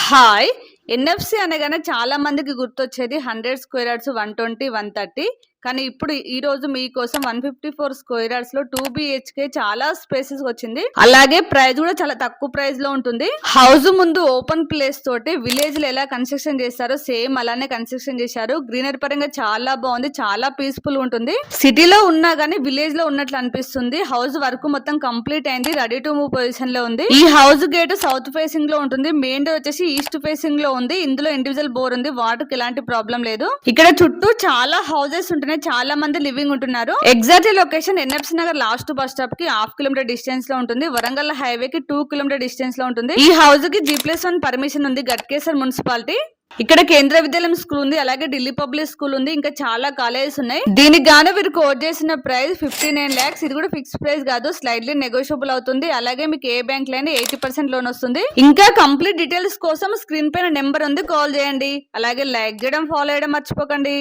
Hi! NFC అనగానే చాలా మందికి గుర్తొచ్చేది 100 స్క్వేర్ యార్డ్స్, 120, 130. కానీ ఇప్పుడు ఈరోజు మీకోసం 154 స్క్వేర్ యార్డ్స్‌లో 2 బీహెచ్‌కే చాలా స్పేసెస్ వచ్చింది. అలాగే ప్రైస్ కూడా చాలా తక్కువ ప్రైస్‌లో ఉంటుంది. హౌస్ ముందు ఓపెన్ ప్లేస్ తోటి విలేజ్‌లో ఎలా కన్స్ట్రక్షన్ చేస్తారో సేమ్ అలానే కన్స్ట్రక్షన్ చేశారు. గ్రీనరీ పరంగా చాలా బాగుంది. చాలా పీస్‌ఫుల్ ఉంటుంది. సిటీలో ఉన్నా గానీ విలేజ్‌లో ఉన్నట్లు అనిపిస్తుంది. హౌస్ వర్క్ మొత్తం కంప్లీట్ అయింది. రెడీ టు మూవ్ పొజిషన్‌లో ఉంది. ఈ హౌస్ గేట్ సౌత్ ఫేసింగ్ లో ఉంటుంది. మెయిన్ డోర్ వచ్చేసి ఈస్ట్ ఫేసింగ్ లో ఉంది. ఇందులో ఇండివిజువల్ బోర్ ఉంది. వాటర్ కి ఎలాంటి ప్రాబ్లం లేదు. ఇక్కడ చుట్టూ చాలా హౌసెస్ ఉంటున్నాయి. చాలా మంది లివింగ్ ఉంటున్నారు. Exact location NFC Nagar last bus stop కి ½ కిలోమీటర్ డిస్టెన్స్ లో ఉంటుంది. వరంగల్ హైవే కి 2 కిలోమీటర్ డిస్టెన్స్ లో ఉంటుంది. ఈ హౌస్ కి G+1 పర్మిషన్ ఉంది. గట్కేసర్ మున్సిపాలిటీ. ఇక్కడ కేంద్ర విద్యాలయం స్కూల్ ఉంది. అలాగే ఢిల్లీ పబ్లిక్ స్కూల్ ఉంది. ఇంకా చాలా కాలేజెస్ ఉన్నాయి. దీనికి గాను వీరు కోట్ చేసిన ప్రైస్ 59 lakhs. ఇది కూడా ఫిక్స్ ప్రైస్ కాదు, స్లైడ్లీ నెగోషియబుల్ అవుతుంది. అలాగే మీకు ఏ బ్యాంక్ లైనా 80% లోన్ వస్తుంది. ఇంకా కంప్లీట్ డీటెయిల్స్ కోసం స్క్రీన్ పైన నెంబర్ ఉంది, కాల్ చేయండి. అలాగే లైక్ చేయడం, ఫాలో చేయడం మర్చిపోకండి.